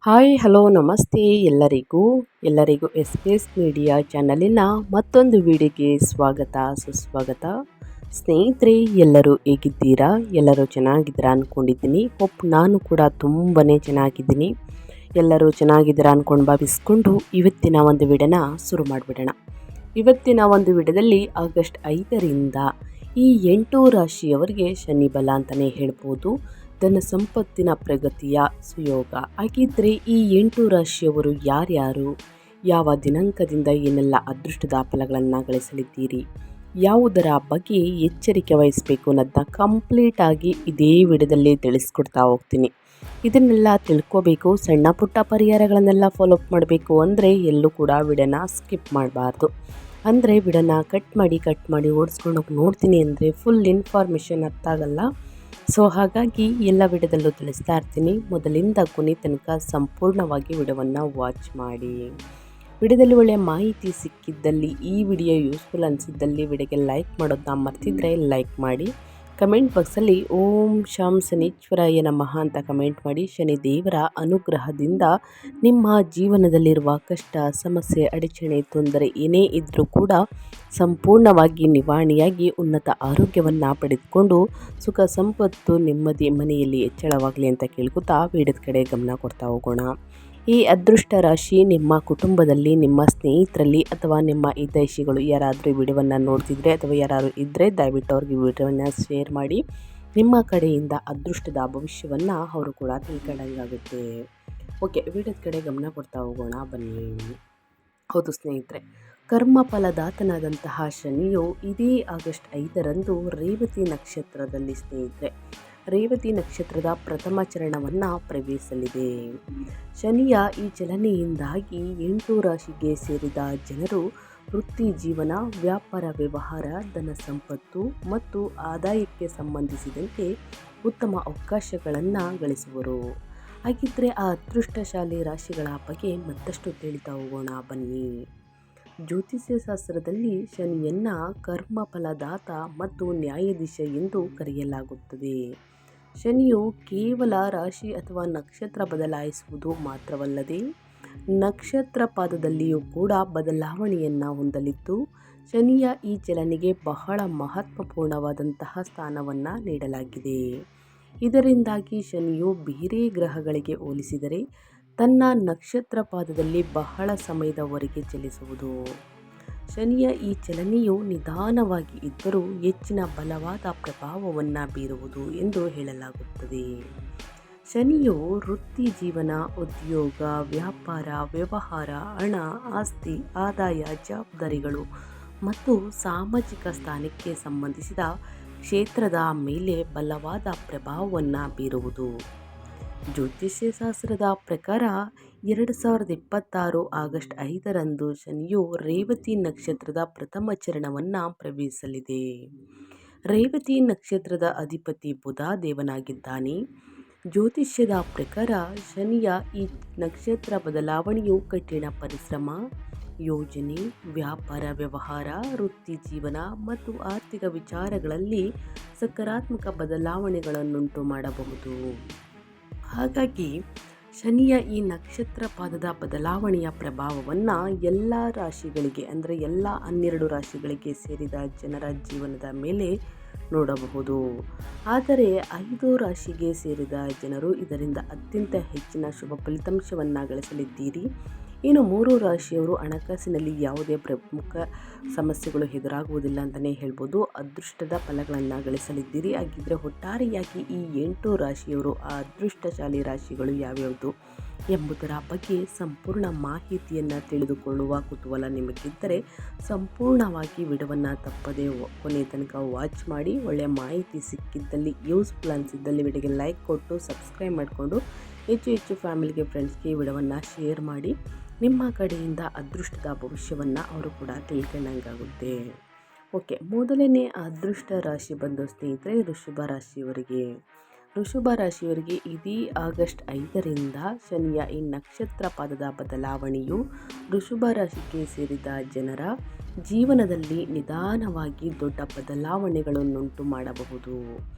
Hi hello ನಮಸ್ತೆ ಎಲ್ಲರಿಗೂ S P S media ಚಾನಲಿನ ಮತ್ತೊಂದು ವಿಡಿಯೋಗೆ ಸ್ವಾಗತ ಸುಸ್ವಾಗತ. ಸ್ನೇಹಿತರೆ, ಎಲ್ಲರೂ ಹೇಗಿದ್ದೀರಾ? ಎಲ್ಲರೂ ಚೆನ್ನಾಗಿದ್ದೀರಾ ಅಂದ್ಕೊಂಡಿದ್ದೀನಿ. ನಾನು ಕೂಡ ತುಂಬಾ ಚೆನ್ನಾಗಿದ್ದೀನಿ. ಎಲ್ಲರೂ ಚೆನ್ನಾಗಿದ್ದೀರಾ ಅಂದ್ಕೊಂಡು ಭಾವಿಸ್ಕೊಂಡು ಇವತ್ತಿನ ಒಂದು ವಿಡಿಯೋನ ಶುರು ಮಾಡಿಬಿಡೋಣ. ಇವತ್ತಿನ ಒಂದು ವಿಡಿಯೋದಲ್ಲಿ ಆಗಸ್ಟ್ 5ರಿಂದ ಈ 8 ರಾಶಿಯವರಿಗೆ ಶನಿ ಬಲ ಅಂತಲೇ ಹೇಳ್ಬೋದು. ಧನ ಸಂಪತ್ತಿನ ಪ್ರಗತಿಯ ಸುಯೋಗ ಹಾಗಿದ್ರೆ ಈ 8 ರಾಶಿಯವರು ಯಾರ್ಯಾರು, ಯಾವ ದಿನಾಂಕದಿಂದ ಏನೆಲ್ಲ ಅದೃಷ್ಟದ ಫಲಗಳನ್ನು ಗಳಿಸಲಿದ್ದೀರಿ, ಯಾವುದರ ಬಗ್ಗೆ ಎಚ್ಚರಿಕೆ ವಹಿಸಬೇಕು ಅನ್ನೋದನ್ನ ಕಂಪ್ಲೀಟ್ ಆಗಿ ಇದೇ ವಿಡಿಯೋದಲ್ಲಿ ತಿಳಿಸ್ಕೊಡ್ತಾ ಹೋಗ್ತೀನಿ. ಇದನ್ನೆಲ್ಲ ತಿಳ್ಕೋಬೇಕು, ಸಣ್ಣ ಪುಟ್ಟ ಪರಿಹಾರಗಳನ್ನೆಲ್ಲ ಫಾಲೋ ಅಪ್ ಮಾಡಬೇಕು ಅಂದರೆ ಎಲ್ಲೂ ಕೂಡ ವಿಡಿಯೋನ ಸ್ಕಿಪ್ ಮಾಡಬಾರ್ದು. ಅಂದರೆ ವಿಡಿಯೋನ ಕಟ್ ಮಾಡಿ ಓಡಿಸ್ಕೊಂಡು ನೋಡ್ತೀನಿ ಅಂದರೆ ಫುಲ್ ಇನ್ಫಾರ್ಮೇಷನ್ ಅರ್ಥ ಆಗಲ್ಲ. ಸೊ ಹಾಗಾಗಿ ಎಲ್ಲ ವಿಡಿಯೋದಲ್ಲೂ ತಿಳಿಸ್ತಾ ಇರ್ತೀನಿ. ಮೊದಲಿಂದ ಕೊನೆ ತನಕ ಸಂಪೂರ್ಣವಾಗಿ ವಿಡಿಯೋವನ್ನು ವಾಚ್ ಮಾಡಿ. ವಿಡಿಯೋದಲ್ಲಿ ಒಳ್ಳೆಯ ಮಾಹಿತಿ ಸಿಕ್ಕಿದ್ದಲ್ಲಿ, ಈ ವಿಡಿಯೋ ಯೂಸ್ಫುಲ್ ಅನಿಸಿದ್ದಲ್ಲಿ ವಿಡಿಯೋಗೆ ಲೈಕ್ ಮಾಡೋದನ್ನ ಮರ್ತಿದ್ರೆ ಲೈಕ್ ಮಾಡಿ. ಕಮೆಂಟ್ ಬಾಕ್ಸಲ್ಲಿ ಓಂ ಶಂ ಶನೀಶ್ವರಾಯ ನಮಃ ಅಂತ ಕಮೆಂಟ್ ಮಾಡಿ. ಶನಿ ದೇವರ ಅನುಗ್ರಹದಿಂದ ನಿಮ್ಮ ಜೀವನದಲ್ಲಿರುವ ಕಷ್ಟ, ಸಮಸ್ಯೆ, ಅಡಚಣೆ, ತೊಂದರೆ ಏನೇ ಇದ್ದರೂ ಕೂಡ ಸಂಪೂರ್ಣವಾಗಿ ನಿವಾರಣೆಯಾಗಿ ಉನ್ನತ ಆರೋಗ್ಯವನ್ನು ಪಡೆದುಕೊಂಡು ಸುಖ ಸಂಪತ್ತು ನೆಮ್ಮದಿ ಮನೆಯಲ್ಲಿ ಹೆಚ್ಚಳವಾಗಲಿ ಅಂತ ಕೇಳ್ಕೊತಾ ವಿಡಿಯೋದ ಕಡೆ ಗಮನ ಕೊಡ್ತಾ ಹೋಗೋಣ. ಈ ಅದೃಷ್ಟ ರಾಶಿ ನಿಮ್ಮ ಕುಟುಂಬದಲ್ಲಿ, ನಿಮ್ಮ ಸ್ನೇಹಿತರಲ್ಲಿ ಅಥವಾ ನಿಮ್ಮ ಹಿತೈಷಿಗಳು ಯಾರಾದರೂ ವಿಡಿಯೋವನ್ನು ನೋಡ್ತಿದ್ರೆ ಅಥವಾ ಯಾರಾದರೂ ಇದ್ದರೆ ದಯವಿಟ್ಟು ಅವ್ರಿಗೆ ವಿಡಿಯೋವನ್ನು ಶೇರ್ ಮಾಡಿ. ನಿಮ್ಮ ಕಡೆಯಿಂದ ಅದೃಷ್ಟದ ಭವಿಷ್ಯವನ್ನು ಅವರು ಕೂಡ ತಿಳ್ಕೊಂಡಂಗಾಗುತ್ತೆ. ಓಕೆ, ವಿಡಿಯೋದ ಕಡೆ ಗಮನ ಕೊಡ್ತಾ ಹೋಗೋಣ ಬನ್ನಿ. ಹೌದು ಸ್ನೇಹಿತರೆ, ಕರ್ಮ ಫಲದಾತನಾದಂತಹ ಶನಿಯು ಇದೇ ಆಗಸ್ಟ್ 5ರಂದು ರೇವತಿ ನಕ್ಷತ್ರದಲ್ಲಿ ಸ್ನೇಹಿತರೆ ರೇವತಿ ನಕ್ಷತ್ರದ ಪ್ರಥಮ ಚರಣವನ್ನು ಪ್ರವೇಶಿಸಲಿದೆ. ಶನಿಯ ಈ ಚಲನೆಯಿಂದಾಗಿ 8 ರಾಶಿಗೆ ಸೇರಿದ ಜನರು ವೃತ್ತಿ ಜೀವನ, ವ್ಯಾಪಾರ ವ್ಯವಹಾರ, ಧನ ಸಂಪತ್ತು ಮತ್ತು ಆದಾಯಕ್ಕೆ ಸಂಬಂಧಿಸಿದಂತೆ ಉತ್ತಮ ಅವಕಾಶಗಳನ್ನು ಗಳಿಸುವರು. ಹಾಗಿದ್ರೆ ಆ ಅದೃಷ್ಟಶಾಲಿ ರಾಶಿಗಳ ಬಗ್ಗೆ ಮತ್ತಷ್ಟು ತಿಳಿತಾ ಹೋಗೋಣ ಬನ್ನಿ. ಜ್ಯೋತಿಷ್ಯ ಶಾಸ್ತ್ರದಲ್ಲಿ ಶನಿಯನ್ನ ಕರ್ಮ ಫಲದಾತ ಮತ್ತು ನ್ಯಾಯಾಧೀಶ ಎಂದು ಕರೆಯಲಾಗುತ್ತದೆ. ಶನಿಯು ಕೇವಲ ರಾಶಿ ಅಥವಾ ನಕ್ಷತ್ರ ಬದಲಾಯಿಸುವುದು ಮಾತ್ರವಲ್ಲದೆ ನಕ್ಷತ್ರ ಪಾದದಲ್ಲಿಯೂ ಕೂಡ ಬದಲಾವಣೆಯನ್ನು ಹೊಂದಲಿದ್ದು, ಶನಿಯ ಈ ಚಲನೆಗೆ ಬಹಳ ಮಹತ್ವಪೂರ್ಣವಾದಂತಹ ಸ್ಥಾನವನ್ನು ನೀಡಲಾಗಿದೆ. ಇದರಿಂದಾಗಿ ಶನಿಯು ಬೇರೆ ಗ್ರಹಗಳಿಗೆ ಹೋಲಿಸಿದರೆ ತನ್ನ ನಕ್ಷತ್ರ ಪಾದದಲ್ಲಿ ಬಹಳ ಸಮಯದವರೆಗೆ ಚಲಿಸುವುದು. ಶನಿಯ ಈ ಚಲನೆಯು ನಿಧಾನವಾಗಿ ಇದ್ದರೂ ಹೆಚ್ಚಿನ ಬಲವಾದ ಪ್ರಭಾವವನ್ನು ಬೀರುವುದು ಎಂದು ಹೇಳಲಾಗುತ್ತದೆ. ಶನಿಯು ವೃತ್ತಿ ಜೀವನ, ಉದ್ಯೋಗ, ವ್ಯಾಪಾರ ವ್ಯವಹಾರ, ಹಣ, ಆಸ್ತಿ, ಆದಾಯ, ಜವಾಬ್ದಾರಿಗಳು ಮತ್ತು ಸಾಮಾಜಿಕ ಸ್ಥಾನಕ್ಕೆ ಸಂಬಂಧಿಸಿದ ಕ್ಷೇತ್ರದ ಮೇಲೆ ಬಲವಾದ ಪ್ರಭಾವವನ್ನು ಬೀರುವುದು. ಜ್ಯೋತಿಷ್ಯ ಶಾಸ್ತ್ರದ ಪ್ರಕಾರ 2026 ಆಗಸ್ಟ್ 5ರಂದು ಶನಿಯು ರೇವತಿ ನಕ್ಷತ್ರದ ಪ್ರಥಮ ಚರಣವನ್ನು ಪ್ರವೇಶಿಸಲಿದೆ. ರೇವತಿ ನಕ್ಷತ್ರದ ಅಧಿಪತಿ ಬುಧ ದೇವನಾಗಿದ್ದಾನೆ. ಜ್ಯೋತಿಷ್ಯದ ಪ್ರಕಾರ ಶನಿಯ ಈ ನಕ್ಷತ್ರ ಬದಲಾವಣೆಯು ಕಠಿಣ ಪರಿಶ್ರಮ, ಯೋಜನೆ, ವ್ಯಾಪಾರ ವ್ಯವಹಾರ, ವೃತ್ತಿ ಜೀವನ ಮತ್ತು ಆರ್ಥಿಕ ವಿಚಾರಗಳಲ್ಲಿ ಸಕಾರಾತ್ಮಕ ಬದಲಾವಣೆಗಳನ್ನುಂಟು ಮಾಡಬಹುದು. ಹಾಗಾಗಿ ಶನಿಯ ಈ ನಕ್ಷತ್ರ ಪಾದದ ಬದಲಾವಣೆಯ ಪ್ರಭಾವವನ್ನು ಎಲ್ಲ ರಾಶಿಗಳಿಗೆ ಅಂದರೆ ಎಲ್ಲ 12 ರಾಶಿಗಳಿಗೆ ಸೇರಿದ ಜನರ ಜೀವನದ ಮೇಲೆ ನೋಡಬಹುದು. ಆದರೆ 5 ರಾಶಿಗೆ ಸೇರಿದ ಜನರು ಇದರಿಂದ ಅತ್ಯಂತ ಹೆಚ್ಚಿನ ಶುಭ ಫಲಿತಾಂಶವನ್ನು ಗಳಿಸಲಿದ್ದೀರಿ. ಇನ್ನು 3 ರಾಶಿಯವರು ಹಣಕಾಸಿನಲ್ಲಿ ಯಾವುದೇ ಪ್ರಮುಖ ಸಮಸ್ಯೆಗಳು ಎದುರಾಗುವುದಿಲ್ಲ ಅಂತಲೇ ಹೇಳ್ಬೋದು. ಅದೃಷ್ಟದ ಫಲಗಳನ್ನು ಗಳಿಸಲಿದ್ದೀರಿ. ಹಾಗಿದ್ರೆ ಒಟ್ಟಾರೆಯಾಗಿ ಈ 8 ರಾಶಿಯವರು ಆ ಅದೃಷ್ಟಶಾಲಿ ರಾಶಿಗಳು ಯಾವ್ಯಾವುದು ಎಂಬುದರ ಬಗ್ಗೆ ಸಂಪೂರ್ಣ ಮಾಹಿತಿಯನ್ನು ತಿಳಿದುಕೊಳ್ಳುವ ಕುತೂಹಲ ನಿಮಗಿದ್ದರೆ ಸಂಪೂರ್ಣವಾಗಿ ವಿಡಿಯೋವನ್ನು ತಪ್ಪದೇ ಕೊನೆ ತನಕ ವಾಚ್ ಮಾಡಿ. ಒಳ್ಳೆಯ ಮಾಹಿತಿ ಸಿಕ್ಕಿದ್ದಲ್ಲಿ, ಯೂಸ್ಫುಲ್ ಅನಿಸಿದ್ದಲ್ಲಿ ವಿಡಿಯೋಗೆ ಲೈಕ್ ಕೊಟ್ಟು ಸಬ್ಸ್ಕ್ರೈಬ್ ಮಾಡಿಕೊಂಡು ಹೆಚ್ಚು ಫ್ಯಾಮಿಲಿಗೆ, ಫ್ರೆಂಡ್ಸ್ಗೆ ಈ ವಿಡಿಯೋವನ್ನು ಶೇರ್ ಮಾಡಿ. ನಿಮ್ಮ ಕಡೆಯಿಂದ ಅದೃಷ್ಟದ ಭವಿಷ್ಯವನ್ನು ಅವರು ಕೂಡ ತಿಳ್ಕೊಂಡಂಗಾಗುತ್ತೆ. ಓಕೆ, ಮೊದಲನೇ ಅದೃಷ್ಟ ರಾಶಿ ಬಂದು ಸ್ನೇಹಿತರೆ ವೃಷಭ ರಾಶಿಯವರಿಗೆ. ವೃಷಭ ರಾಶಿಯವರಿಗೆ ಇದೇ ಆಗಸ್ಟ್ 5ರಿಂದ ಶನಿಯ ಈ ನಕ್ಷತ್ರ ಪಾದದ ಬದಲಾವಣೆಯು ವೃಷಭ ರಾಶಿಗೆ ಸೇರಿದ ಜನರ ಜೀವನದಲ್ಲಿ ನಿಧಾನವಾಗಿ ದೊಡ್ಡ ಬದಲಾವಣೆಗಳನ್ನುಂಟು ಮಾಡಬಹುದು.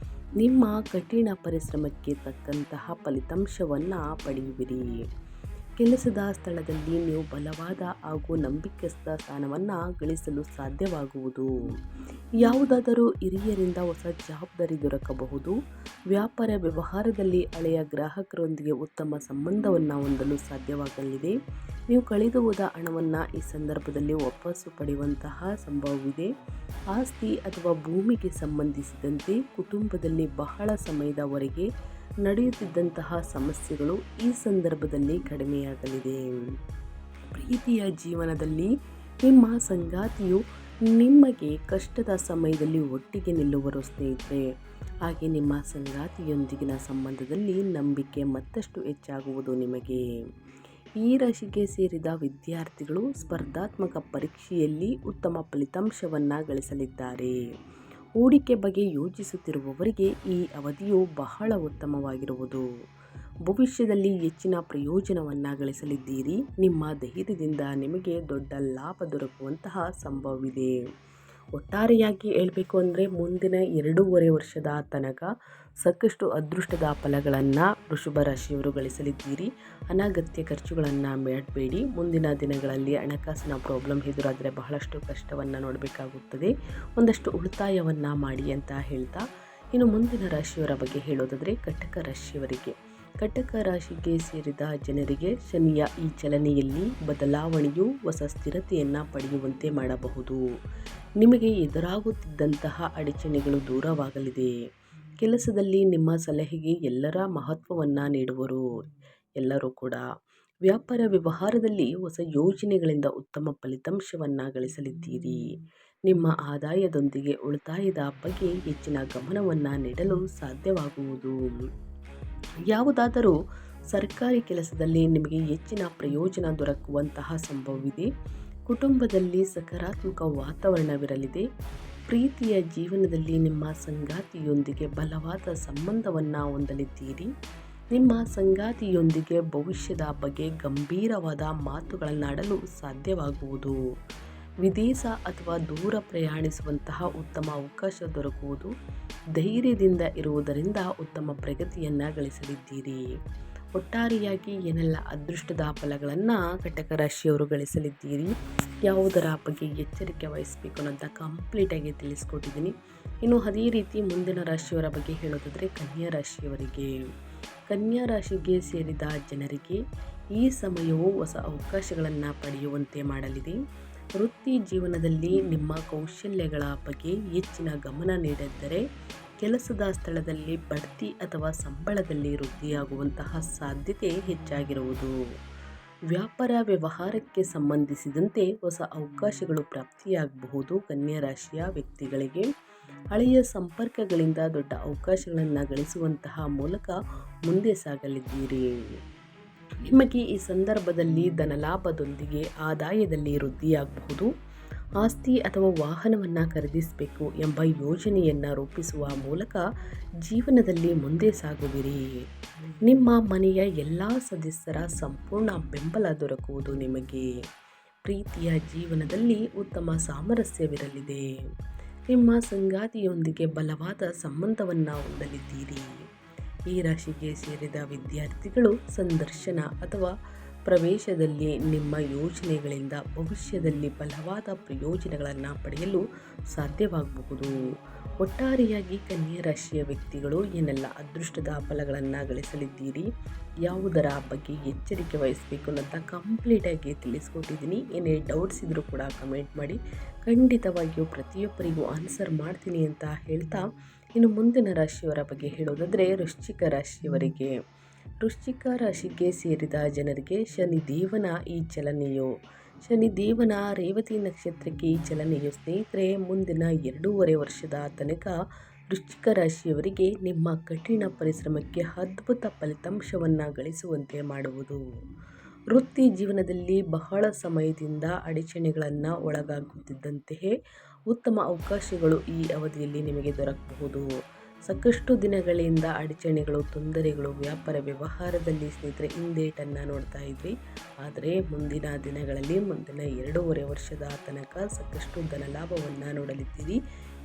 ನಿಮ್ಮ ಕಠಿಣ ಪರಿಶ್ರಮಕ್ಕೆ ತಕ್ಕಂತಹ ಫಲಿತಾಂಶವನ್ನು ಪಡೆಯುವಿರಿ. ಕೆಲಸದ ಸ್ಥಳದಲ್ಲಿ ನೀವು ಬಲವಾದ ಹಾಗೂ ನಂಬಿಕಸ್ಥ ಸ್ಥಾನವನ್ನು ಗಳಿಸಲು ಸಾಧ್ಯವಾಗುವುದು. ಯಾವುದಾದರೂ ಹಿರಿಯರಿಂದ ಹೊಸ ಜವಾಬ್ದಾರಿ ದೊರಕಬಹುದು. ವ್ಯಾಪಾರ ವ್ಯವಹಾರದಲ್ಲಿ ಹಳೆಯ ಗ್ರಾಹಕರೊಂದಿಗೆ ಉತ್ತಮ ಸಂಬಂಧವನ್ನು ಹೊಂದಲು ಸಾಧ್ಯವಾಗಲಿದೆ. ನೀವು ಕಳೆದು ಹೋದ ಹಣವನ್ನು ಈ ಸಂದರ್ಭದಲ್ಲಿ ವಾಪಸ್ಸು ಪಡೆಯುವಂತಹ ಸಂಭವವಿದೆ. ಆಸ್ತಿ ಅಥವಾ ಭೂಮಿಗೆ ಸಂಬಂಧಿಸಿದಂತೆ ಕುಟುಂಬದಲ್ಲಿ ಬಹಳ ಸಮಯದವರೆಗೆ ನಡೆಯುತ್ತಿದ್ದಂತಹ ಸಮಸ್ಯೆಗಳು ಈ ಸಂದರ್ಭದಲ್ಲಿ ಕಡಿಮೆಯಾಗಲಿದೆ. ಪ್ರೀತಿಯ ಜೀವನದಲ್ಲಿ ನಿಮ್ಮ ಸಂಗಾತಿಯು ನಿಮಗೆ ಕಷ್ಟದ ಸಮಯದಲ್ಲಿ ಒಟ್ಟಿಗೆ ನಿಲ್ಲುವರು ಸ್ನೇಹಿತರೆ. ಹಾಗೆ ನಿಮ್ಮ ಸಂಗಾತಿಯೊಂದಿಗಿನ ಸಂಬಂಧದಲ್ಲಿ ನಂಬಿಕೆ ಮತ್ತಷ್ಟು ಹೆಚ್ಚಾಗುವುದು ನಿಮಗೆ. ಈ ರಾಶಿಗೆ ಸೇರಿದ ವಿದ್ಯಾರ್ಥಿಗಳು ಸ್ಪರ್ಧಾತ್ಮಕ ಪರೀಕ್ಷೆಯಲ್ಲಿ ಉತ್ತಮ ಫಲಿತಾಂಶವನ್ನು ಗಳಿಸಲಿದ್ದಾರೆ. ಹೂಡಿಕೆ ಬಗ್ಗೆ ಯೋಚಿಸುತ್ತಿರುವವರಿಗೆ ಈ ಅವಧಿಯು ಬಹಳ ಉತ್ತಮವಾಗಿರುವುದು. ಭವಿಷ್ಯದಲ್ಲಿ ಹೆಚ್ಚಿನ ಪ್ರಯೋಜನವನ್ನು ಗಳಿಸಲಿದ್ದೀರಿ. ನಿಮ್ಮ ಧೈರ್ಯದಿಂದ ನಿಮಗೆ ದೊಡ್ಡ ಲಾಭ ದೊರಕುವಂತಹ ಸಂಭವವಿದೆ. ಒಟ್ಟಾರೆಯಾಗಿ ಹೇಳಬೇಕು ಅಂದರೆ ಮುಂದಿನ 2.5 ವರ್ಷದ ತನಕ ಸಾಕಷ್ಟು ಅದೃಷ್ಟದ ಫಲಗಳನ್ನು ವೃಷಭ ರಾಶಿಯವರು ಗಳಿಸಲಿದ್ದೀರಿ. ಅನಗತ್ಯ ಖರ್ಚುಗಳನ್ನು ಮಾಡಬೇಡಿ. ಮುಂದಿನ ದಿನಗಳಲ್ಲಿ ಹಣಕಾಸಿನ ಪ್ರಾಬ್ಲಮ್ ಎದುರಾದರೆ ಬಹಳಷ್ಟು ಕಷ್ಟವನ್ನು ನೋಡಬೇಕಾಗುತ್ತದೆ. ಒಂದಷ್ಟು ಉಳಿತಾಯವನ್ನು ಮಾಡಿ ಅಂತ ಹೇಳ್ತಾ, ಇನ್ನು ಮುಂದಿನ ರಾಶಿಯವರ ಬಗ್ಗೆ ಹೇಳೋದಾದರೆ ಕಟಕ ರಾಶಿಯವರಿಗೆ. ಕಟಕ ರಾಶಿಗೆ ಸೇರಿದ ಜನರಿಗೆ ಶನಿಯ ಈ ಚಲನೆಯಲ್ಲಿ ಬದಲಾವಣೆಯು ಹೊಸ ಸ್ಥಿರತೆಯನ್ನು ಪಡೆಯುವಂತೆ ಮಾಡಬಹುದು. ನಿಮಗೆ ಎದುರಾಗುತ್ತಿದ್ದಂತಹ ಅಡಚಣೆಗಳು ದೂರವಾಗಲಿದೆ. ಕೆಲಸದಲ್ಲಿ ನಿಮ್ಮ ಸಲಹೆಗೆ ಎಲ್ಲರ ಮಹತ್ವವನ್ನು ನೀಡುವರು ಎಲ್ಲರೂ ಕೂಡ. ವ್ಯಾಪಾರ ವ್ಯವಹಾರದಲ್ಲಿ ಹೊಸ ಯೋಜನೆಗಳಿಂದ ಉತ್ತಮ ಫಲಿತಾಂಶವನ್ನು ಗಳಿಸಲಿದ್ದೀರಿ. ನಿಮ್ಮ ಆದಾಯದೊಂದಿಗೆ ಉಳಿತಾಯದ ಬಗ್ಗೆ ಹೆಚ್ಚಿನ ಗಮನವನ್ನು ನೀಡಲು ಸಾಧ್ಯವಾಗುವುದು. ಯಾವುದಾದರೂ ಸರ್ಕಾರಿ ಕೆಲಸದಲ್ಲಿ ನಿಮಗೆ ಹೆಚ್ಚಿನ ಪ್ರಯೋಜನ ದೊರಕುವಂತಹ ಸಂಭವವಿದೆ. ಕುಟುಂಬದಲ್ಲಿ ಸಕಾರಾತ್ಮಕ ವಾತಾವರಣವಿರಲಿದೆ. ಪ್ರೀತಿಯ ಜೀವನದಲ್ಲಿ ನಿಮ್ಮ ಸಂಗಾತಿಯೊಂದಿಗೆ ಬಲವಾದ ಸಂಬಂಧವನ್ನು ಹೊಂದಲಿದ್ದೀರಿ. ನಿಮ್ಮ ಸಂಗಾತಿಯೊಂದಿಗೆ ಭವಿಷ್ಯದ ಬಗ್ಗೆ ಗಂಭೀರವಾದ ಮಾತುಗಳನ್ನಾಡಲು ಸಾಧ್ಯವಾಗುವುದು. ವಿದೇಶ ಅಥವಾ ದೂರ ಪ್ರಯಾಣಿಸುವಂತಹ ಉತ್ತಮ ಅವಕಾಶ ದೊರಕುವುದು. ಧೈರ್ಯದಿಂದ ಇರುವುದರಿಂದ ಉತ್ತಮ ಪ್ರಗತಿಯನ್ನು ಗಳಿಸಲಿದ್ದೀರಿ. ಒಟ್ಟಾರೆಯಾಗಿ ಏನೆಲ್ಲ ಅದೃಷ್ಟದ ಫಲಗಳನ್ನು ಕಟಕ ರಾಶಿಯವರು ಗಳಿಸಲಿದ್ದೀರಿ, ಯಾವುದರ ಬಗ್ಗೆ ಎಚ್ಚರಿಕೆ ವಹಿಸಬೇಕು ಅನ್ನೋದನ್ನ ಕಂಪ್ಲೀಟಾಗಿ ತಿಳಿಸ್ಕೊಟ್ಟಿದ್ದೀನಿ. ಇನ್ನು ಅದೇ ರೀತಿ ಮುಂದಿನ ರಾಶಿಯವರ ಬಗ್ಗೆ ಹೇಳೋದಾದರೆ ಕನ್ಯಾ ರಾಶಿಯವರಿಗೆ. ಕನ್ಯಾ ರಾಶಿಗೆ ಸೇರಿದ ಜನರಿಗೆ ಈ ಸಮಯವು ಹೊಸ ಅವಕಾಶಗಳನ್ನು ಪಡೆಯುವಂತೆ ಮಾಡಲಿದೆ. ವೃತ್ತಿ ಜೀವನದಲ್ಲಿ ನಿಮ್ಮ ಕೌಶಲ್ಯಗಳ ಬಗ್ಗೆ ಹೆಚ್ಚಿನ ಗಮನ ನೀಡಿದ್ದರೆ ಕೆಲಸದ ಸ್ಥಳದಲ್ಲಿ ಬಡ್ತಿ ಅಥವಾ ಸಂಬಳದಲ್ಲಿ ವೃದ್ಧಿಯಾಗುವಂತಹ ಸಾಧ್ಯತೆ ಹೆಚ್ಚಾಗಿರುವುದು. ವ್ಯಾಪಾರ ವ್ಯವಹಾರಕ್ಕೆ ಸಂಬಂಧಿಸಿದಂತೆ ಹೊಸ ಅವಕಾಶಗಳು ಪ್ರಾಪ್ತಿಯಾಗಬಹುದು. ಕನ್ಯಾ ರಾಶಿಯ ವ್ಯಕ್ತಿಗಳಿಗೆ ಹಳೆಯ ಸಂಪರ್ಕಗಳಿಂದ ದೊಡ್ಡ ಅವಕಾಶಗಳನ್ನು ಗಳಿಸುವಂತಹ ಮೂಲಕ ಮುಂದೆ ಸಾಗಲಿದ್ದೀರಿ. ನಿಮಗೆ ಈ ಸಂದರ್ಭದಲ್ಲಿ ಧನಲಾಭದೊಂದಿಗೆ ಆದಾಯದಲ್ಲಿ ವೃದ್ಧಿಯಾಗಬಹುದು. ಆಸ್ತಿ ಅಥವಾ ವಾಹನವನ್ನು ಖರೀದಿಸಬೇಕು ಎಂಬ ಯೋಜನೆಯನ್ನು ರೂಪಿಸುವ ಮೂಲಕ ಜೀವನದಲ್ಲಿ ಮುಂದೆ ಸಾಗುವಿರಿ. ನಿಮ್ಮ ಮನೆಯ ಎಲ್ಲ ಸದಸ್ಯರ ಸಂಪೂರ್ಣ ಬೆಂಬಲ ದೊರಕುವುದು ನಿಮಗೆ. ಪ್ರೀತಿಯ ಜೀವನದಲ್ಲಿ ಉತ್ತಮ ಸಾಮರಸ್ಯವಿರಲಿದೆ. ನಿಮ್ಮ ಸಂಗಾತಿಯೊಂದಿಗೆ ಬಲವಾದ ಸಂಬಂಧವನ್ನು ಹೊಂದಲಿದ್ದೀರಿ. ಈ ರಾಶಿಗೆ ಸೇರಿದ ವಿದ್ಯಾರ್ಥಿಗಳು ಸಂದರ್ಶನ ಅಥವಾ ಪ್ರವೇಶದಲ್ಲಿ ನಿಮ್ಮ ಯೋಜನೆಗಳಿಂದ ಭವಿಷ್ಯದಲ್ಲಿ ಬಲವಾದ ಪ್ರಯೋಜನಗಳನ್ನು ಪಡೆಯಲು ಸಾಧ್ಯವಾಗಬಹುದು. ಒಟ್ಟಾರೆಯಾಗಿ ಕನ್ಯಾ ರಾಶಿಯ ವ್ಯಕ್ತಿಗಳು ಏನೆಲ್ಲ ಅದೃಷ್ಟದ ಫಲಗಳನ್ನು ಗಳಿಸಲಿದ್ದೀರಿ, ಯಾವುದರ ಬಗ್ಗೆ ಎಚ್ಚರಿಕೆ ವಹಿಸಬೇಕು ಅನ್ನೋದನ್ನ ಕಂಪ್ಲೀಟಾಗಿ ತಿಳಿಸ್ಕೊಟ್ಟಿದ್ದೀನಿ. ಏನೇ ಡೌಟ್ಸ್ ಇದ್ದರೂ ಕೂಡ ಕಮೆಂಟ್ ಮಾಡಿ, ಖಂಡಿತವಾಗಿಯೂ ಪ್ರತಿಯೊಬ್ಬರಿಗೂ ಆನ್ಸರ್ ಮಾಡ್ತೀನಿ ಅಂತ ಹೇಳ್ತಾ, ಇನ್ನು ಮುಂದಿನ ರಾಶಿಯವರ ಬಗ್ಗೆ ಹೇಳೋದಾದರೆ ವೃಶ್ಚಿಕ ರಾಶಿಯವರಿಗೆ. ವೃಶ್ಚಿಕ ರಾಶಿಗೆ ಸೇರಿದ ಜನರಿಗೆ ಶನಿದೇವನ ಈ ಚಲನೆಯು ಶನಿದೇವನ ರೇವತಿ ನಕ್ಷತ್ರಕ್ಕೆ ಈ ಚಲನೆಯು ಸ್ನೇಹಿತರೆ ಮುಂದಿನ 2.5 ವರ್ಷದ ತನಕ ವೃಶ್ಚಿಕ ರಾಶಿಯವರಿಗೆ ನಿಮ್ಮ ಕಠಿಣ ಪರಿಶ್ರಮಕ್ಕೆ ಅದ್ಭುತ ಫಲಿತಾಂಶವನ್ನು ಗಳಿಸುವಂತೆ ಮಾಡುವುದು. ವೃತ್ತಿ ಜೀವನದಲ್ಲಿ ಬಹಳ ಸಮಯದಿಂದ ಅಡಚಣೆಗಳನ್ನು ಒಳಗಾಗುತ್ತಿದ್ದಂತೆಯೇ ಉತ್ತಮ ಅವಕಾಶಗಳು ಈ ಅವಧಿಯಲ್ಲಿ ನಿಮಗೆ ದೊರಕಬಹುದು. ಸಾಕಷ್ಟು ದಿನಗಳಿಂದ ಅಡಚಣೆಗಳು, ತೊಂದರೆಗಳು ವ್ಯಾಪಾರ ವ್ಯವಹಾರದಲ್ಲಿ ಸ್ನೇಹಿತರೆ ಹಿಂದೇಟನ್ನು ನೋಡ್ತಾ ಇದ್ವಿ. ಆದರೆ ಮುಂದಿನ ದಿನಗಳಲ್ಲಿ ಮುಂದಿನ 2.5 ವರ್ಷದ ತನಕ ಸಾಕಷ್ಟು ಧನಲಾಭವನ್ನು ನೋಡಲಿದ್ದೀರಿ.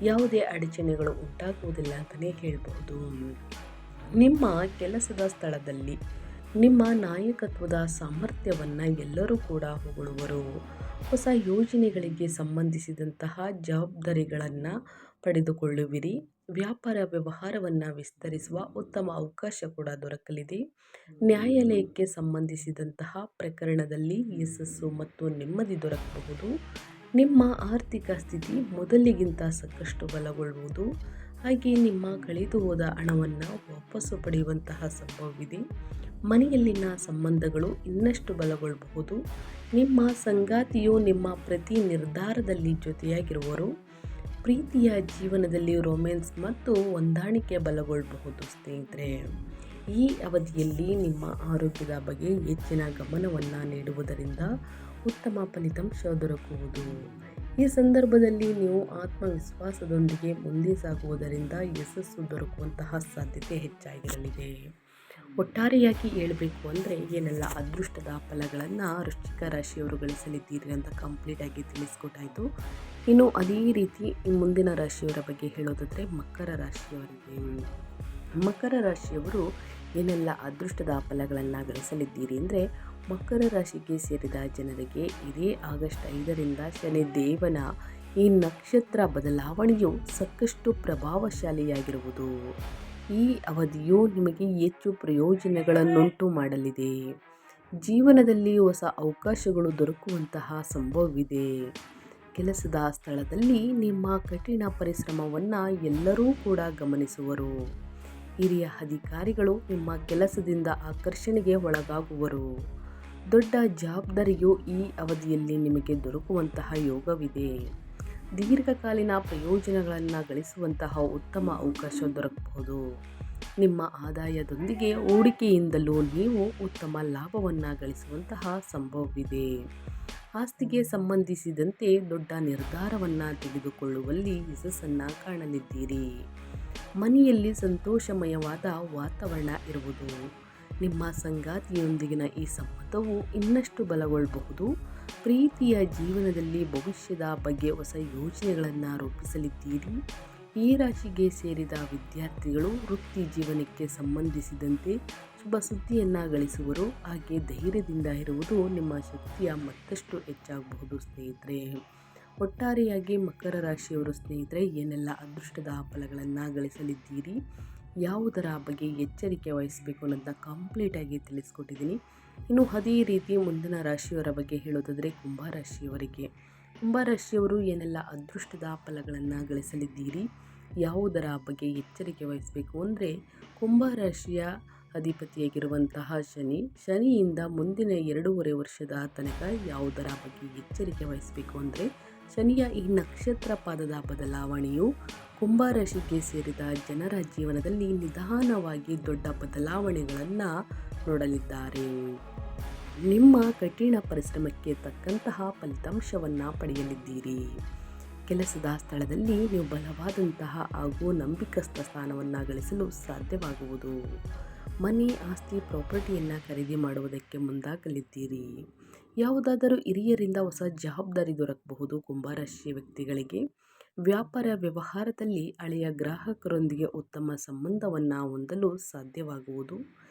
ಯಾವುದೇ ಅಡಚಣೆಗಳು ಉಂಟಾಗುವುದಿಲ್ಲ ಅಂತಲೇ ಹೇಳ್ಬೋದು. ನಿಮ್ಮ ಕೆಲಸದ ಸ್ಥಳದಲ್ಲಿ ನಿಮ್ಮ ನಾಯಕತ್ವದ ಸಾಮರ್ಥ್ಯವನ್ನು ಎಲ್ಲರೂ ಕೂಡ ಹೊಗಳುವರು. ಹೊಸ ಯೋಜನೆಗಳಿಗೆ ಸಂಬಂಧಿಸಿದಂತಹ ಜವಾಬ್ದಾರಿಗಳನ್ನು ಪಡೆದುಕೊಳ್ಳುವಿರಿ. ವ್ಯಾಪಾರ ವ್ಯವಹಾರವನ್ನು ವಿಸ್ತರಿಸುವ ಉತ್ತಮ ಅವಕಾಶ ಕೂಡ ದೊರಕಲಿದೆ. ನ್ಯಾಯಾಲಯಕ್ಕೆ ಸಂಬಂಧಿಸಿದಂತಹ ಪ್ರಕರಣದಲ್ಲಿ ಯಶಸ್ಸು ಮತ್ತು ನೆಮ್ಮದಿ ದೊರಕಬಹುದು. ನಿಮ್ಮ ಆರ್ಥಿಕ ಸ್ಥಿತಿ ಮೊದಲಿಗಿಂತ ಸಾಕಷ್ಟು ಬಲಗೊಳ್ಳುವುದು. ಹಾಗೆ ನಿಮ್ಮ ಕಳೆದು ಹೋದ ಹಣವನ್ನು ವಾಪಸ್ಸು ಪಡೆಯುವಂತಹ ಸಂಭವವಿದೆ. ಮನೆಯಲ್ಲಿನ ಸಂಬಂಧಗಳು ಇನ್ನಷ್ಟು ಬಲಗೊಳ್ಳಬಹುದು. ನಿಮ್ಮ ಸಂಗಾತಿಯು ನಿಮ್ಮ ಪ್ರತಿ ನಿರ್ಧಾರದಲ್ಲಿ ಜೊತೆಯಾಗಿರುವರು. ಪ್ರೀತಿಯ ಜೀವನದಲ್ಲಿ ರೊಮ್ಯಾನ್ಸ್ ಮತ್ತು ಹೊಂದಾಣಿಕೆ ಬಲಗೊಳ್ಳಬಹುದು ಸ್ನೇಹಿತರೆ. ಈ ಅವಧಿಯಲ್ಲಿ ನಿಮ್ಮ ಆರೋಗ್ಯದ ಬಗ್ಗೆ ಹೆಚ್ಚಿನ ಗಮನವನ್ನು ನೀಡುವುದರಿಂದ ಉತ್ತಮ ಫಲಿತಾಂಶ ದೊರಕುವುದು. ಈ ಸಂದರ್ಭದಲ್ಲಿ ನೀವು ಆತ್ಮವಿಶ್ವಾಸದೊಂದಿಗೆ ಮುಂದೆ ಸಾಗುವುದರಿಂದ ಯಶಸ್ಸು ದೊರಕುವಂತಹ ಸಾಧ್ಯತೆ ಹೆಚ್ಚಾಗಿರಲಿದೆ. ಒಟ್ಟಾರೆಯಾಗಿ ಹೇಳಬೇಕು ಅಂದರೆ ಏನೆಲ್ಲ ಅದೃಷ್ಟದ ಫಲಗಳನ್ನು ವೃಶ್ಚಿಕ ರಾಶಿಯವರು ಗಳಿಸಲಿದ್ದೀರಿ ಅಂತ ಕಂಪ್ಲೀಟಾಗಿ ತಿಳಿಸ್ಕೊಟ್ಟಾಯಿತು. ಇನ್ನು ಅದೇ ರೀತಿ ಮುಂದಿನ ರಾಶಿಯವರ ಬಗ್ಗೆ ಹೇಳೋದಾದರೆ ಮಕರ ರಾಶಿಯವರಿಗೆ. ಮಕರ ರಾಶಿಯವರು ಏನೆಲ್ಲ ಅದೃಷ್ಟದ ಫಲಗಳನ್ನು ಗಳಿಸಲಿದ್ದೀರಿ ಅಂದರೆ, ಮಕರ ರಾಶಿಗೆ ಸೇರಿದ ಜನರಿಗೆ ಇದೇ ಆಗಸ್ಟ್ 5ರಿಂದ ಶನಿ ದೇವನ ಈ ನಕ್ಷತ್ರ ಬದಲಾವಣೆಯು ಸಾಕಷ್ಟು ಪ್ರಭಾವಶಾಲಿಯಾಗಿರುವುದು. ಈ ಅವಧಿಯು ನಿಮಗೆ ಹೆಚ್ಚು ಪ್ರಯೋಜನಗಳನ್ನುಂಟು ಮಾಡಲಿದೆ. ಜೀವನದಲ್ಲಿ ಹೊಸ ಅವಕಾಶಗಳು ದೊರಕುವಂತಹ ಸಂಭವವಿದೆ. ಕೆಲಸದ ಸ್ಥಳದಲ್ಲಿ ನಿಮ್ಮ ಕಠಿಣ ಪರಿಶ್ರಮವನ್ನು ಎಲ್ಲರೂ ಕೂಡ ಗಮನಿಸುವರು. ಹಿರಿಯ ಅಧಿಕಾರಿಗಳು ನಿಮ್ಮ ಕೆಲಸದಿಂದ ಆಕರ್ಷಣೆಗೆ ಒಳಗಾಗುವರು. ದೊಡ್ಡ ಜವಾಬ್ದಾರಿಯು ಈ ಅವಧಿಯಲ್ಲಿ ನಿಮಗೆ ದೊರಕುವಂತಹ ಯೋಗವಿದೆ. ದೀರ್ಘಕಾಲೀನ ಪ್ರಯೋಜನಗಳನ್ನು ಗಳಿಸುವಂತಹ ಉತ್ತಮ ಅವಕಾಶ ದೊರಕಬಹುದು. ನಿಮ್ಮ ಆದಾಯದೊಂದಿಗೆ ಹೂಡಿಕೆಯಿಂದಲೂ ನೀವು ಉತ್ತಮ ಲಾಭವನ್ನು ಗಳಿಸುವಂತಹ ಸಂಭವವಿದೆ. ಆಸ್ತಿಗೆ ಸಂಬಂಧಿಸಿದಂತೆ ದೊಡ್ಡ ನಿರ್ಧಾರವನ್ನು ತೆಗೆದುಕೊಳ್ಳುವಲ್ಲಿ ಯಶಸ್ಸನ್ನು ಕಾಣಲಿದ್ದೀರಿ. ಮನೆಯಲ್ಲಿ ಸಂತೋಷಮಯವಾದ ವಾತಾವರಣ ಇರುವುದು. ನಿಮ್ಮ ಸಂಗಾತಿಯೊಂದಿಗಿನ ಈ ಸಂಬಂಧವು ಇನ್ನಷ್ಟು ಬಲಗೊಳ್ಳಬಹುದು. ಪ್ರೀತಿಯ ಜೀವನದಲ್ಲಿ ಭವಿಷ್ಯದ ಬಗ್ಗೆ ಹೊಸ ಯೋಜನೆಗಳನ್ನು ರೂಪಿಸಲಿದ್ದೀರಿ. ಈ ರಾಶಿಗೆ ಸೇರಿದ ವಿದ್ಯಾರ್ಥಿಗಳು ವೃತ್ತಿ ಜೀವನಕ್ಕೆ ಸಂಬಂಧಿಸಿದಂತೆ ಶುಭ ಸುದ್ದಿಯನ್ನು ಗಳಿಸುವರು. ಹಾಗೆ ಧೈರ್ಯದಿಂದ ಇರುವುದು ನಿಮ್ಮ ಶಕ್ತಿಯ ಮತ್ತಷ್ಟು ಹೆಚ್ಚಾಗಬಹುದು ಸ್ನೇಹಿತರೆ. ಒಟ್ಟಾರೆಯಾಗಿ ಮಕರ ರಾಶಿಯವರು ಸ್ನೇಹಿತರೆ ಏನೆಲ್ಲ ಅದೃಷ್ಟದ ಫಲಗಳನ್ನು ಗಳಿಸಲಿದ್ದೀರಿ, ಯಾವುದರ ಬಗ್ಗೆ ಎಚ್ಚರಿಕೆ ವಹಿಸಬೇಕು ಅನ್ನೋದನ್ನ ಕಂಪ್ಲೀಟಾಗಿ ತಿಳಿಸ್ಕೊಟ್ಟಿದ್ದೀನಿ. ಇನ್ನು ಅದೇ ರೀತಿ ಮುಂದಿನ ರಾಶಿಯವರ ಬಗ್ಗೆ ಹೇಳೋದಾದರೆ ಕುಂಭರಾಶಿಯವರಿಗೆ. ಕುಂಭರಾಶಿಯವರು ಏನೆಲ್ಲ ಅದೃಷ್ಟದ ಫಲಗಳನ್ನು ಗಳಿಸಲಿದ್ದೀರಿ, ಯಾವುದರ ಬಗ್ಗೆ ಎಚ್ಚರಿಕೆ ವಹಿಸಬೇಕು ಅಂದರೆ, ಕುಂಭರಾಶಿಯ ಅಧಿಪತಿಯಾಗಿರುವಂತಹ ಶನಿಯಿಂದ ಮುಂದಿನ 2.5 ವರ್ಷದ ತನಕ ಯಾವುದರ ಬಗ್ಗೆ ಎಚ್ಚರಿಕೆ ವಹಿಸಬೇಕು ಅಂದರೆ, ಶನಿಯ ಈ ನಕ್ಷತ್ರ ಪಾದದ ಬದಲಾವಣೆಯು ಕುಂಭರಾಶಿಗೆ ಸೇರಿದ ಜನರ ಜೀವನದಲ್ಲಿ ನಿಧಾನವಾಗಿ ದೊಡ್ಡ ಬದಲಾವಣೆಗಳನ್ನು ನೋಡಲಿದ್ದಾರೆ. ನಿಮ್ಮ ಕಠಿಣ ಪರಿಶ್ರಮಕ್ಕೆ ತಕ್ಕಂತಹ ಫಲಿತಾಂಶವನ್ನು ಪಡೆಯಲಿದ್ದೀರಿ. ಕೆಲಸದ ಸ್ಥಳದಲ್ಲಿ ನೀವು ಬಲವಾದಂತಹ ಹಾಗೂ ನಂಬಿಕಸ್ಥ ಸ್ಥಾನವನ್ನು ಗಳಿಸಲು ಸಾಧ್ಯವಾಗುವುದು. ಮನೆ, ಆಸ್ತಿ, ಪ್ರಾಪರ್ಟಿಯನ್ನು ಖರೀದಿ ಮಾಡುವುದಕ್ಕೆ ಮುಂದಾಗಲಿದ್ದೀರಿ. ಯಾವುದಾದರೂ ಹಿರಿಯರಿಂದ ಹೊಸ ಜವಾಬ್ದಾರಿ ದೊರಕಬಹುದು. ಕುಂಭರಾಶಿಯ ವ್ಯಕ್ತಿಗಳಿಗೆ ವ್ಯಾಪಾರ ವ್ಯವಹಾರದಲ್ಲಿ ಹಳೆಯ ಗ್ರಾಹಕರೊಂದಿಗೆ ಉತ್ತಮ ಸಂಬಂಧವನ್ನು ಹೊಂದಲು ಸಾಧ್ಯವಾಗುವುದು.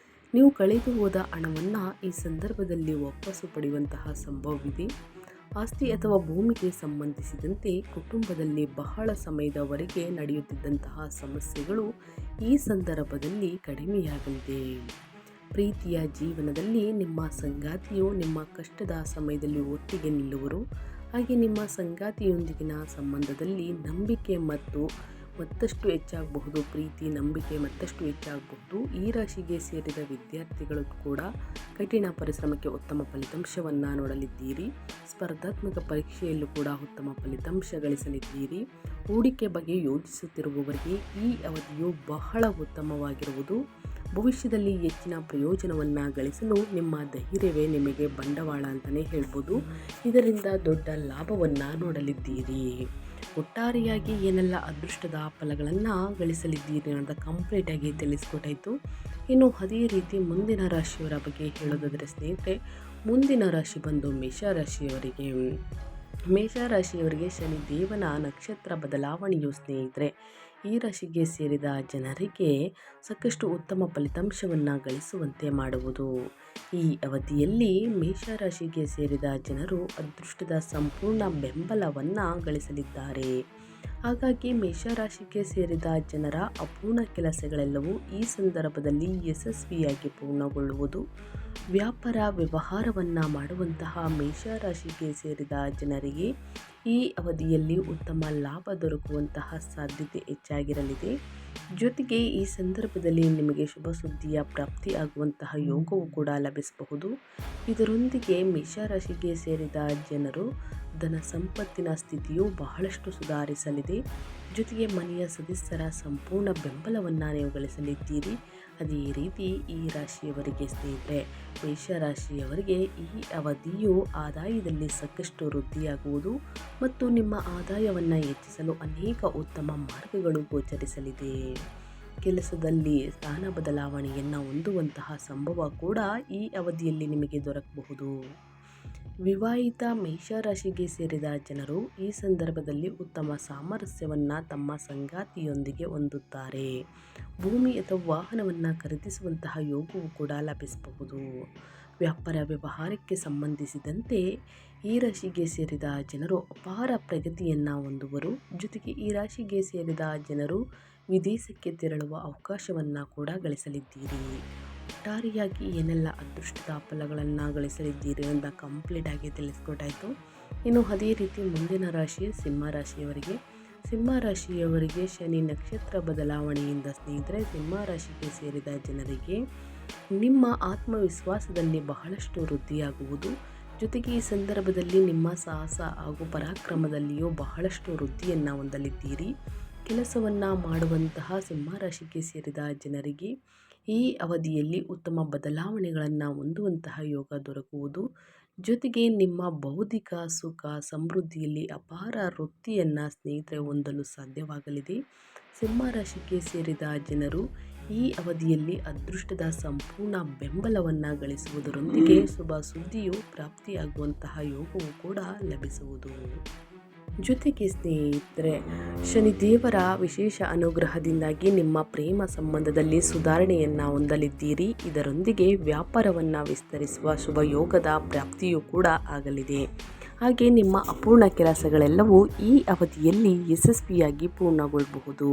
ನೀವು ಕಳೆದು ಹೋದ ಹಣವನ್ನು ಈ ಸಂದರ್ಭದಲ್ಲಿ ವಾಪಸ್ಸು ಪಡೆಯುವಂತಹ ಸಂಭವವಿದೆ. ಆಸ್ತಿ ಅಥವಾ ಭೂಮಿಗೆ ಸಂಬಂಧಿಸಿದಂತೆ ಕುಟುಂಬದಲ್ಲಿ ಬಹಳ ಸಮಯದವರೆಗೆ ನಡೆಯುತ್ತಿದ್ದಂತಹ ಸಮಸ್ಯೆಗಳು ಈ ಸಂದರ್ಭದಲ್ಲಿ ಕಡಿಮೆಯಾಗಲಿದೆ. ಪ್ರೀತಿಯ ಜೀವನದಲ್ಲಿ ನಿಮ್ಮ ಸಂಗಾತಿಯು ನಿಮ್ಮ ಕಷ್ಟದ ಸಮಯದಲ್ಲಿ ಒಟ್ಟಿಗೆ ನಿಲ್ಲುವರು. ಹಾಗೆ ನಿಮ್ಮ ಸಂಗಾತಿಯೊಂದಿಗಿನ ಸಂಬಂಧದಲ್ಲಿ ನಂಬಿಕೆ ಮತ್ತಷ್ಟು ಹೆಚ್ಚಾಗಬಹುದು. ಪ್ರೀತಿ, ನಂಬಿಕೆ ಮತ್ತಷ್ಟು ಹೆಚ್ಚಾಗಬಹುದು. ಈ ರಾಶಿಗೆ ಸೇರಿದ ವಿದ್ಯಾರ್ಥಿಗಳು ಕೂಡ ಕಠಿಣ ಪರಿಶ್ರಮಕ್ಕೆ ಉತ್ತಮ ಫಲಿತಾಂಶವನ್ನು ನೋಡಲಿದ್ದೀರಿ. ಸ್ಪರ್ಧಾತ್ಮಕ ಪರೀಕ್ಷೆಯಲ್ಲೂ ಕೂಡ ಉತ್ತಮ ಫಲಿತಾಂಶ ಗಳಿಸಲಿದ್ದೀರಿ. ಹೂಡಿಕೆ ಬಗ್ಗೆ ಯೋಚಿಸುತ್ತಿರುವವರಿಗೆ ಈ ಅವಧಿಯು ಬಹಳ ಉತ್ತಮವಾಗಿರುವುದು. ಭವಿಷ್ಯದಲ್ಲಿ ಹೆಚ್ಚಿನ ಪ್ರಯೋಜನವನ್ನು ಗಳಿಸಲು ನಿಮ್ಮ ಧೈರ್ಯವೇ ನಿಮಗೆ ಬಂಡವಾಳ ಅಂತಲೇ ಹೇಳ್ಬೋದು. ಇದರಿಂದ ದೊಡ್ಡ ಲಾಭವನ್ನು ನೋಡಲಿದ್ದೀರಿ. ಒಟ್ಟಾರೆಯಾಗಿ ಏನೆಲ್ಲ ಅದೃಷ್ಟದ ಫಲಗಳನ್ನು ಗಳಿಸಲಿದ್ದೀರಿ ಅನ್ನೋದು ಕಂಪ್ಲೀಟಾಗಿ ತಿಳಿಸ್ಕೊಟ್ಟಾಯಿತು. ಇನ್ನು ಅದೇ ರೀತಿ ಮುಂದಿನ ರಾಶಿಯವರ ಬಗ್ಗೆ ಹೇಳೋದಾದರೆ ಸ್ನೇಹಿತರೆ, ಮುಂದಿನ ರಾಶಿ ಬಂದು ಮೇಷರಾಶಿಯವರಿಗೆ. ಮೇಷರಾಶಿಯವರಿಗೆ ಶನಿ ದೇವನ ನಕ್ಷತ್ರ ಬದಲಾವಣೆಯು ಸ್ನೇಹಿತರೆ ಈ ರಾಶಿಗೆ ಸೇರಿದ ಜನರಿಗೆ ಸಾಕಷ್ಟು ಉತ್ತಮ ಫಲಿತಾಂಶವನ್ನು ಗಳಿಸುವಂತೆ ಮಾಡುವುದು. ಈ ಅವಧಿಯಲ್ಲಿ ಮೇಷರಾಶಿಗೆ ಸೇರಿದ ಜನರು ಅದೃಷ್ಟದ ಸಂಪೂರ್ಣ ಬೆಂಬಲವನ್ನು ಗಳಿಸಲಿದ್ದಾರೆ. ಹಾಗಾಗಿ ಮೇಷರಾಶಿಗೆ ಸೇರಿದ ಜನರ ಅಪೂರ್ಣ ಕೆಲಸಗಳೆಲ್ಲವೂ ಈ ಸಂದರ್ಭದಲ್ಲಿ ಯಶಸ್ವಿಯಾಗಿ ಪೂರ್ಣಗೊಳ್ಳುವುದು. ವ್ಯಾಪಾರ ವ್ಯವಹಾರವನ್ನು ಮಾಡುವಂತಹ ಮೇಷರಾಶಿಗೆ ಸೇರಿದ ಜನರಿಗೆ ಈ ಅವಧಿಯಲ್ಲಿ ಉತ್ತಮ ಲಾಭ ದೊರಕುವಂತಹ ಸಾಧ್ಯತೆ ಹೆಚ್ಚಾಗಿರಲಿದೆ. ಜೊತೆಗೆ ಈ ಸಂದರ್ಭದಲ್ಲಿ ನಿಮಗೆ ಶುಭ ಸುದ್ದಿಯ ಪ್ರಾಪ್ತಿ ಆಗುವಂತಹ ಯೋಗವು ಕೂಡ ಲಭಿಸಬಹುದು. ಇದರೊಂದಿಗೆ ಮೇಷರಾಶಿಗೆ ಸೇರಿದ ಜನರು ಧನ ಸಂಪತ್ತಿನ ಸ್ಥಿತಿಯು ಬಹಳಷ್ಟು ಸುಧಾರಿಸಲಿದೆ. ಜೊತೆಗೆ ಮನೆಯ ಸದಸ್ಯರ ಸಂಪೂರ್ಣ ಬೆಂಬಲವನ್ನು ನೀವು ಗಳಿಸಲಿದ್ದೀರಿ. ಅದೇ ರೀತಿ ಈ ರಾಶಿಯವರಿಗೆ ಸ್ನೇಹಿತರೆ, ಮೇಷರಾಶಿಯವರಿಗೆ ಈ ಅವಧಿಯು ಆದಾಯದಲ್ಲಿ ಸಾಕಷ್ಟು ವೃದ್ಧಿಯಾಗುವುದು ಮತ್ತು ನಿಮ್ಮ ಆದಾಯವನ್ನು ಹೆಚ್ಚಿಸಲು ಅನೇಕ ಉತ್ತಮ ಮಾರ್ಗಗಳು ಗೋಚರಿಸಲಿದೆ. ಕೆಲಸದಲ್ಲಿ ಸ್ಥಾನ ಬದಲಾವಣೆಯನ್ನು ಹೊಂದುವಂತಹ ಸಂಭವ ಕೂಡ ಈ ಅವಧಿಯಲ್ಲಿ ನಿಮಗೆ ದೊರಕಬಹುದು. ವಿವಾಹಿತ ಮೇಷರಾಶಿಗೆ ಸೇರಿದ ಜನರು ಈ ಸಂದರ್ಭದಲ್ಲಿ ಉತ್ತಮ ಸಾಮರಸ್ಯವನ್ನು ತಮ್ಮ ಸಂಗಾತಿಯೊಂದಿಗೆ ಹೊಂದುತ್ತಾರೆ. ಭೂಮಿ ಅಥವಾ ವಾಹನವನ್ನು ಖರೀದಿಸುವಂತಹ ಯೋಗವು ಕೂಡ ಲಭಿಸಬಹುದು. ವ್ಯಾಪಾರ ವ್ಯವಹಾರಕ್ಕೆ ಸಂಬಂಧಿಸಿದಂತೆ ಈ ರಾಶಿಗೆ ಸೇರಿದ ಜನರು ಅಪಾರ ಪ್ರಗತಿಯನ್ನು ಹೊಂದುವರು. ಜೊತೆಗೆ ಈ ರಾಶಿಗೆ ಸೇರಿದ ಜನರು ವಿದೇಶಕ್ಕೆ ತೆರಳುವ ಅವಕಾಶವನ್ನು ಕೂಡ ಗಳಿಸಲಿದ್ದೀರಿ. ಒಟ್ಟಾರೆಯಾಗಿ ಏನೆಲ್ಲ ಅದೃಷ್ಟದ ಫಲಗಳನ್ನು ಗಳಿಸಲಿದ್ದೀರಿ ಅಂತ ಕಂಪ್ಲೀಟ್ ಆಗಿ ತಿಳಿಸ್ಕೊಟ್ಟಾಯಿತು. ಇನ್ನು ಅದೇ ರೀತಿ ಮುಂದಿನ ರಾಶಿ ಸಿಂಹರಾಶಿಯವರಿಗೆ ಶನಿ ನಕ್ಷತ್ರ ಬದಲಾವಣೆಯಿಂದ ಸ್ನೇಹಿತರೆ, ಸಿಂಹರಾಶಿಗೆ ಸೇರಿದ ಜನರಿಗೆ ನಿಮ್ಮ ಆತ್ಮವಿಶ್ವಾಸದಲ್ಲಿ ಬಹಳಷ್ಟು ವೃದ್ಧಿಯಾಗುವುದು. ಜೊತೆಗೆ ಈ ಸಂದರ್ಭದಲ್ಲಿ ನಿಮ್ಮ ಸಾಹಸ ಹಾಗೂ ಪರಾಕ್ರಮದಲ್ಲಿಯೂ ಬಹಳಷ್ಟು ವೃದ್ಧಿಯನ್ನು ಹೊಂದಲಿದ್ದೀರಿ. ಕೆಲಸವನ್ನು ಮಾಡುವಂತಹ ಸಿಂಹರಾಶಿಗೆ ಸೇರಿದ ಜನರಿಗೆ ಈ ಅವಧಿಯಲ್ಲಿ ಉತ್ತಮ ಬದಲಾವಣೆಗಳನ್ನು ಹೊಂದುವಂತಹ ಯೋಗ ದೊರಕುವುದು. ಜೊತೆಗೆ ನಿಮ್ಮ ಬೌದ್ಧಿಕ ಸುಖ ಸಮೃದ್ಧಿಯಲ್ಲಿ ಅಪಾರ ವೃದ್ಧಿಯನ್ನು ಸ್ನೇಹಿತರೆ ಹೊಂದಲು ಸಾಧ್ಯವಾಗಲಿದೆ. ಸಿಂಹರಾಶಿಗೆ ಸೇರಿದ ಜನರು ಈ ಅವಧಿಯಲ್ಲಿ ಅದೃಷ್ಟದ ಸಂಪೂರ್ಣ ಬೆಂಬಲವನ್ನು ಗಳಿಸುವುದರೊಂದಿಗೆ ಶುಭ ಸುದ್ದಿಯು ಪ್ರಾಪ್ತಿಯಾಗುವಂತಹ ಯೋಗವು ಕೂಡ ಲಭಿಸುವುದು. ಜೊತೆಗೆ ಸ್ನೇಹಿತರೆ, ಶನಿದೇವರ ವಿಶೇಷ ಅನುಗ್ರಹದಿಂದಾಗಿ ನಿಮ್ಮ ಪ್ರೇಮ ಸಂಬಂಧದಲ್ಲಿ ಸುಧಾರಣೆಯನ್ನು ಹೊಂದಲಿದ್ದೀರಿ. ಇದರೊಂದಿಗೆ ವ್ಯಾಪಾರವನ್ನು ವಿಸ್ತರಿಸುವ ಶುಭ ಯೋಗದ ಪ್ರಾಪ್ತಿಯೂ ಕೂಡ ಆಗಲಿದೆ. ಹಾಗೆ ನಿಮ್ಮ ಅಪೂರ್ಣ ಕೆಲಸಗಳೆಲ್ಲವೂ ಈ ಅವಧಿಯಲ್ಲಿ ಯಶಸ್ವಿಯಾಗಿ ಪೂರ್ಣಗೊಳ್ಳಬಹುದು.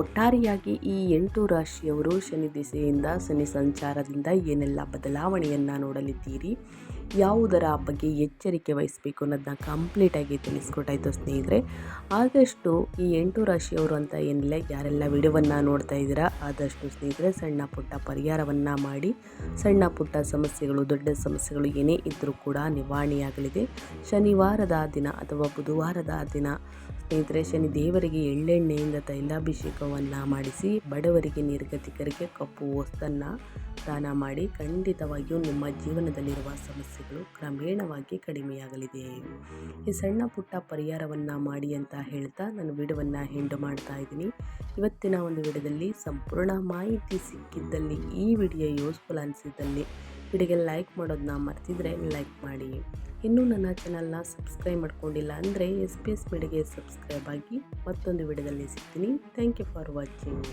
ಒಟ್ಟಾರೆಯಾಗಿ ಈ 8 ರಾಶಿಯವರು ಶನಿ ದಿಸೆಯಿಂದ, ಶನಿ ಸಂಚಾರದಿಂದ ಏನೆಲ್ಲ ಬದಲಾವಣೆಯನ್ನು ನೋಡಲಿದ್ದೀರಿ, ಯಾವುದರ ಬಗ್ಗೆ ಎಚ್ಚರಿಕೆ ವಹಿಸಬೇಕು ಅನ್ನೋದನ್ನ ಕಂಪ್ಲೀಟಾಗಿ ತಿಳಿಸ್ಕೊಟ್ಟಾಯಿತು ಸ್ನೇಹಿತರೆ. ಆದಷ್ಟು ಈ 8 ರಾಶಿಯವರು ಅಂತ ಏನಿಲ್ಲ, ಯಾರೆಲ್ಲ ವಿಡಿಯೋವನ್ನು ನೋಡ್ತಾ ಇದ್ದೀರಾ ಆದಷ್ಟು ಸ್ನೇಹಿತರೆ ಸಣ್ಣ ಪುಟ್ಟ ಪರಿಹಾರವನ್ನು ಮಾಡಿ ಸಣ್ಣ ಪುಟ್ಟ ಸಮಸ್ಯೆಗಳು, ದೊಡ್ಡ ಸಮಸ್ಯೆಗಳು ಏನೇ ಇದ್ದರೂ ಕೂಡ ನಿವಾರಣೆಯಾಗಲಿದೆ. ಶನಿವಾರದ ದಿನ ಅಥವಾ ಬುಧವಾರದ ದಿನ ಸ್ನೇಹಿತರೆ, ಶನಿ ದೇವರಿಗೆ ಎಳ್ಳೆಣ್ಣೆಯಿಂದ ತೈಲಾಭಿಷೇಕವನ್ನು ಮಾಡಿಸಿ ಬಡವರಿಗೆ, ನಿರ್ಗತಿಕರಿಗೆ ಕಪ್ಪು ವಸ್ತನ್ನು ದಾನ ಮಾಡಿ ಖಂಡಿತವಾಗಿಯೂ ನಿಮ್ಮ ಜೀವನದಲ್ಲಿರುವ ಸಮಸ್ಯೆಗಳು ಕ್ರಮೇಣವಾಗಿ ಕಡಿಮೆಯಾಗಲಿದೆ. ಈ ಸಣ್ಣ ಪುಟ್ಟ ಪರಿಹಾರವನ್ನು ಮಾಡಿ ಅಂತ ಹೇಳ್ತಾ ನಾನು ವಿಡಿಯೋವನ್ನು ಎಂಡ್ ಮಾಡ್ತಾ ಇದ್ದೀನಿ. ಇವತ್ತಿನ ಒಂದು ವಿಡಿಯೋದಲ್ಲಿ ಸಂಪೂರ್ಣ ಮಾಹಿತಿ ಸಿಕ್ಕಿದ್ದಲ್ಲಿ, ಈ ವಿಡಿಯೋ ಯೂಸ್ಫುಲ್ ಅನಿಸಿದ್ದಲ್ಲಿ ವಿಡಿಯೋಗೆ ಲೈಕ್ ಮಾಡೋದನ್ನ ಮರ್ತಿದ್ರೆ ಲೈಕ್ ಮಾಡಿ. ಇನ್ನೂ ನನ್ನ ಚಾನಲ್ನ ಸಬ್ಸ್ಕ್ರೈಬ್ ಮಾಡ್ಕೊಂಡಿಲ್ಲ ಅಂದರೆ SPS ಮೀಡಿಯಾಗೆ ಸಬ್ಸ್ಕ್ರೈಬ್ ಆಗಿ. ಮತ್ತೊಂದು ವಿಡಿಯೋದಲ್ಲಿ ಸಿಗ್ತೀನಿ. Thank you for watching.